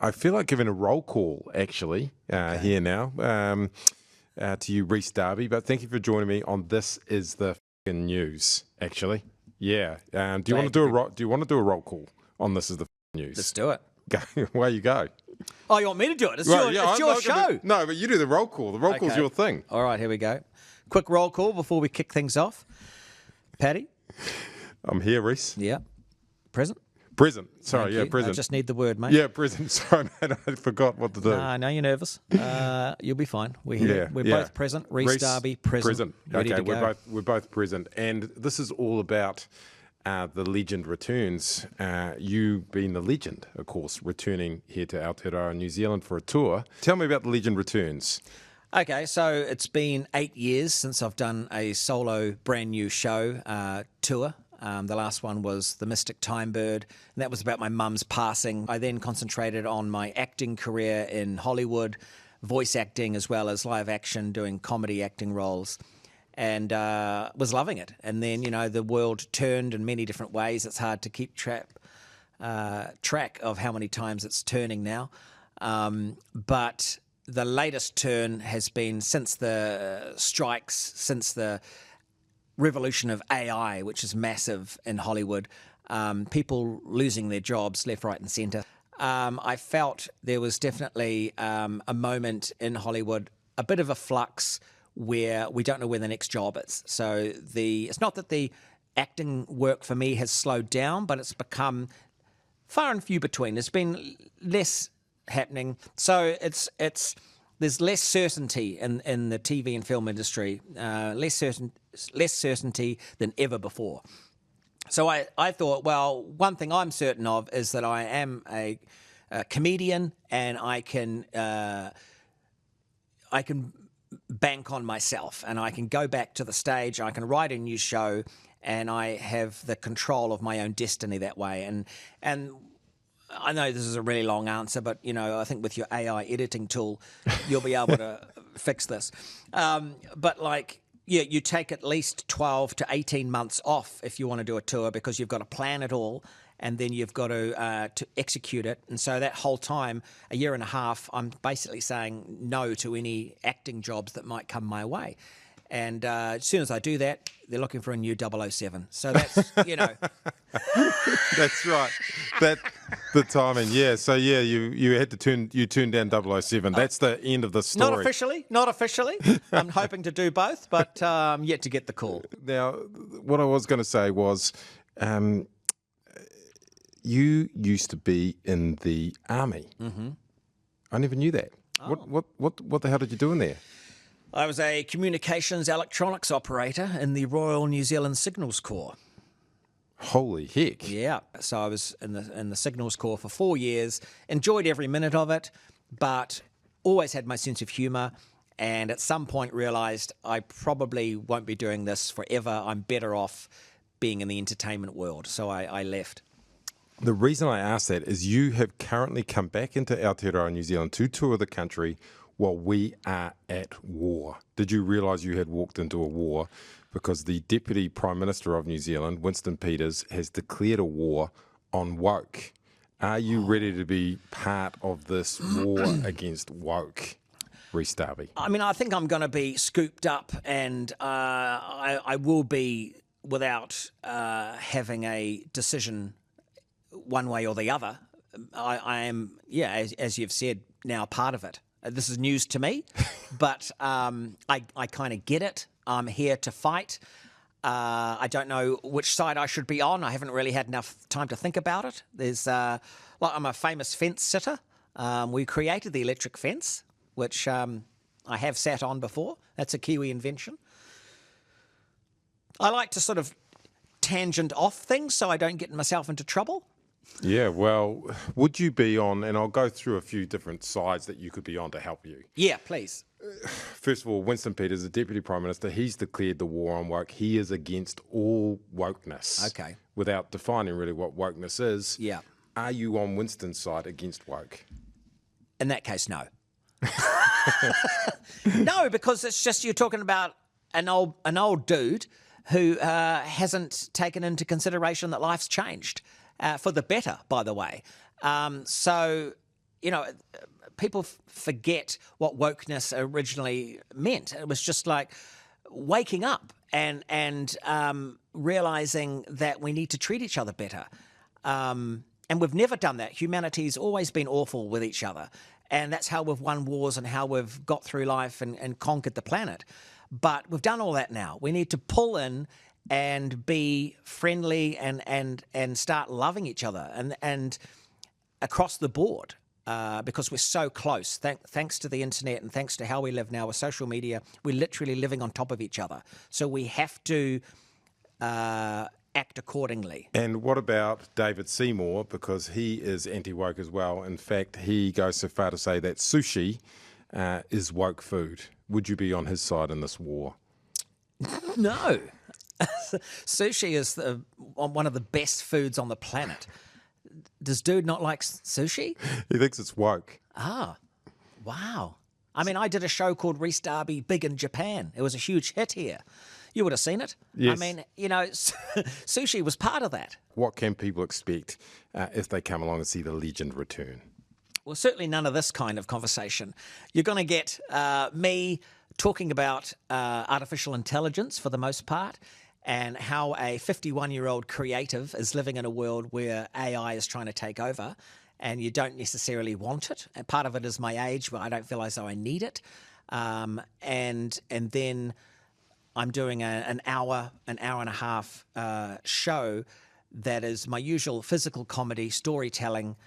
I feel like giving a roll call, actually, here now, to you, Rhys Darby. But thank you for joining me on This Is the F***ing News, actually. Yeah. Do you want to do a roll call on This Is the F***ing News? Let's do it. Go, away you go. Oh, you want me to do it? It's your show. No, but you do the roll call. The roll call's your thing. All right, here we go. Quick roll call before we kick things off. Paddy? I'm here, Rhys. Yeah. Present? Present. Sorry, Thank you. present. I just need the word, mate. Yeah, present. Sorry, man, I forgot what to do. No, you're nervous. You'll be fine. We're here. We're both present. Rhys Darby, present. Okay, we're both present. And this is all about the legend returns. You being the legend, of course, returning here to Aotearoa, New Zealand for a tour. Tell me about the legend returns. Okay, so it's been 8 years since I've done a solo brand new show tour. The last one was The Mystic Time Bird, and that was about my mum's passing. I then concentrated on my acting career in Hollywood, voice acting as well as live action, doing comedy acting roles, and was loving it. And then, the world turned in many different ways. It's hard to keep track of how many times it's turning now. But the latest turn has been since the strikes, since the revolution of AI, which is massive in Hollywood, people losing their jobs left, right and centre. I felt there was definitely a moment in Hollywood, a bit of a flux where we don't know where the next job is. So it's not that the acting work for me has slowed down, but it's become far and few between. There's been less happening. So there's less certainty in the TV and film industry, less certainty than ever before. So I thought, well, one thing I'm certain of is that I am a comedian, and I can bank on myself, and I can go back to the stage, I can write a new show, and I have the control of my own destiny that way. And I know this is a really long answer, but, I think with your AI editing tool, you'll be able to fix this. But you take at least 12 to 18 months off if you want to do a tour, because you've got to plan it all, and then you've got to execute it. And so that whole time, a year and a half, I'm basically saying no to any acting jobs that might come my way. And as soon as I do that, they're looking for a new 007. So that's, That's right. The timing, yeah. So, yeah, you had to turn down 007. That's the end of the story. Not officially. I'm hoping to do both, but yet to get the call. Now, what I was going to say was you used to be in the army. Mm-hmm. I never knew that. Oh. What the hell did you do in there? I was a communications electronics operator in the Royal New Zealand Signals Corps. Holy heck. Yeah. So I was in the Signals Corps for 4 years, enjoyed every minute of it, but always had my sense of humour, and at some point realised I probably won't be doing this forever. I'm better off being in the entertainment world. So I left. The reason I ask that is you have currently come back into Aotearoa, New Zealand to tour the country while we are at war. Did you realise you had walked into a war? Because the Deputy Prime Minister of New Zealand, Winston Peters, has declared a war on woke. Are you ready to be part of this war against woke, Rhys Darby? I mean, I think I'm going to be scooped up, and I will be without having a decision one way or the other. I am, as you've said, now part of it. This is news to me, but I kind of get it. I'm here to fight. I don't know which side I should be on. I haven't really had enough time to think about it. I'm a famous fence sitter. We created the electric fence, which I have sat on before. That's a Kiwi invention. I like to sort of tangent off things so I don't get myself into trouble. Yeah, well, would you be on, and I'll go through a few different sides that you could be on to help you. Yeah, please. First of all, Winston Peters, the Deputy Prime Minister, he's declared the war on woke. He is against all wokeness. Okay. Without defining really what wokeness is. Yeah. Are you on Winston's side against woke? In that case, no. No, because it's just you're talking about an old dude who hasn't taken into consideration that life's changed. For the better, by the way. So people forget what wokeness originally meant. It was just like waking up and realizing that we need to treat each other better. And we've never done that. Humanity's always been awful with each other. And that's how we've won wars and how we've got through life and conquered the planet. But we've done all that now. We need to pull in and be friendly and start loving each other and across the board. Because we're so close, thanks to the internet and thanks to how we live now with social media, we're literally living on top of each other. So we have to act accordingly. And what about David Seymour? Because he is anti-woke as well. In fact, he goes so far to say that sushi is woke food. Would you be on his side in this war? No. Sushi is one of the best foods on the planet. Does dude not like sushi? He thinks it's woke. Ah, wow. I mean, I did a show called Rhys Darby Big in Japan. It was a huge hit here. You would have seen it. Yes. I mean, sushi was part of that. What can people expect if they come along and see the legend return? Well, certainly none of this kind of conversation. You're going to get me talking about artificial intelligence for the most part, and how a 51-year-old creative is living in a world where AI is trying to take over, and you don't necessarily want it. And part of it is my age, where I don't feel as though I need it. And then I'm doing an hour and a half show that is my usual physical comedy storytelling,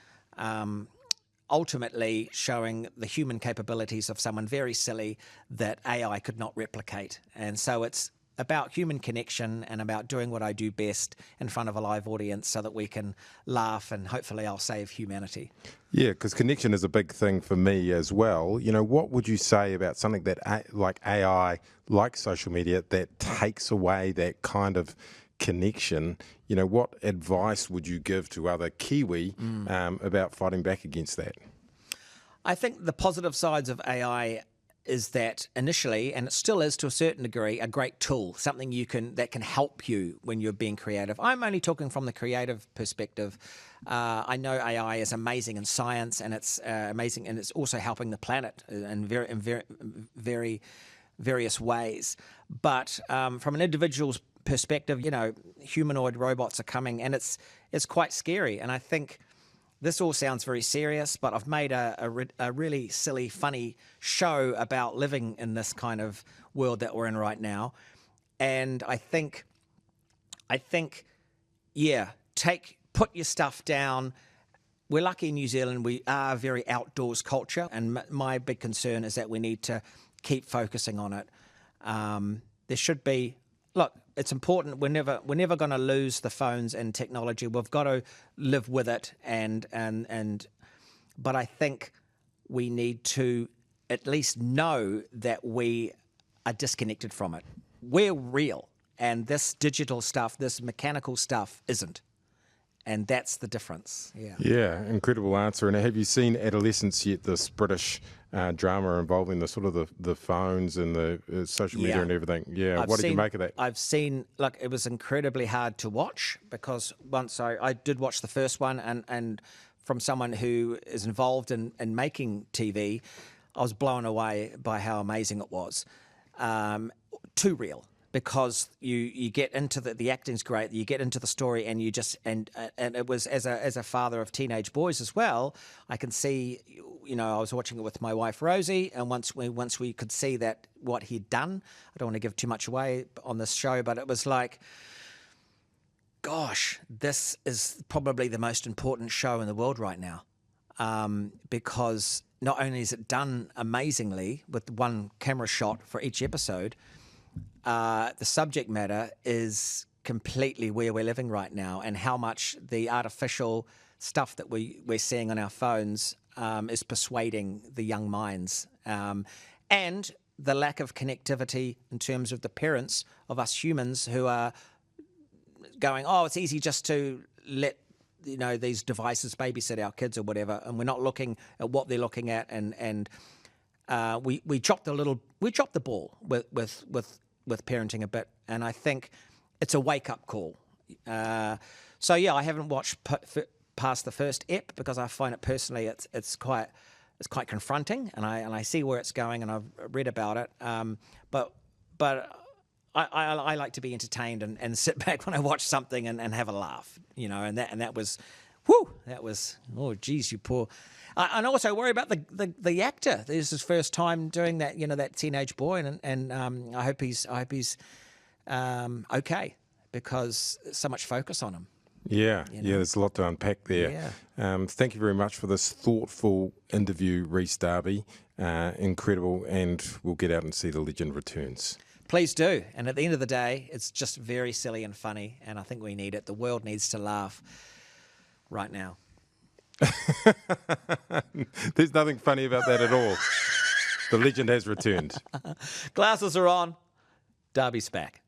ultimately showing the human capabilities of someone very silly that AI could not replicate. And so it's about human connection and about doing what I do best in front of a live audience so that we can laugh and hopefully I'll save humanity. Yeah, because connection is a big thing for me as well. What would you say about something that like AI, like social media, that takes away that kind of connection? What advice would you give to other Kiwi about fighting back against that? I think the positive sides of AI is that initially, and it still is to a certain degree, a great tool, something that can help you when you're being creative. I'm only talking from the creative perspective. I know AI is amazing in science, and it's amazing, and it's also helping the planet in very various ways. But from an individual's perspective, humanoid robots are coming, and it's quite scary. And I think this all sounds very serious, but I've made a really silly, funny show about living in this kind of world that we're in right now. And I think, put your stuff down. We're lucky in New Zealand. We are a very outdoors culture. And my big concern is that we need to keep focusing on it. There should be, look, it's important. We're never going to lose the phones and technology. We've got to live with it, but I think we need to at least know that we are disconnected from it. We're real, and this digital stuff, this mechanical stuff, isn't. And that's the difference. Yeah, incredible answer. And have you seen Adolescence yet? This British drama involving the sort of the phones and the social media and everything. Yeah, what did you make of that? I've seen. Look, it was incredibly hard to watch because once I did watch the first one, and from someone who is involved in making TV, I was blown away by how amazing it was. Too real. Because you get into the acting's great, you get into the story, and you just and it was as a father of teenage boys as well. I can see, I was watching it with my wife Rosie, and once we could see that what he'd done, I don't want to give too much away on this show, but it was like, gosh, this is probably the most important show in the world right now, because not only is it done amazingly with one camera shot for each episode. The subject matter is completely where we're living right now, and how much the artificial stuff that we're seeing on our phones is persuading the young minds, and the lack of connectivity in terms of the parents of us humans who are going, oh, it's easy just to let these devices babysit our kids or whatever, and we're not looking at what they're looking at, and we dropped the ball with parenting a bit, and I think it's a wake-up call. I haven't watched past the first ep because I find it personally it's quite confronting, and I see where it's going, and I've read about it. But I like to be entertained and sit back when I watch something and have a laugh, and that was, oh geez, you poor. And also worry about the actor. This is his first time doing that, that teenage boy, and I hope he's okay, because so much focus on him. Yeah, there's a lot to unpack there. Yeah. Thank you very much for this thoughtful interview, Rhys Darby. Incredible, and we'll get out and see The Legend Returns. Please do. And at the end of the day, it's just very silly and funny, and I think we need it. The world needs to laugh right now. There's nothing funny about that at all. The legend has returned. Glasses are on. Darby's back.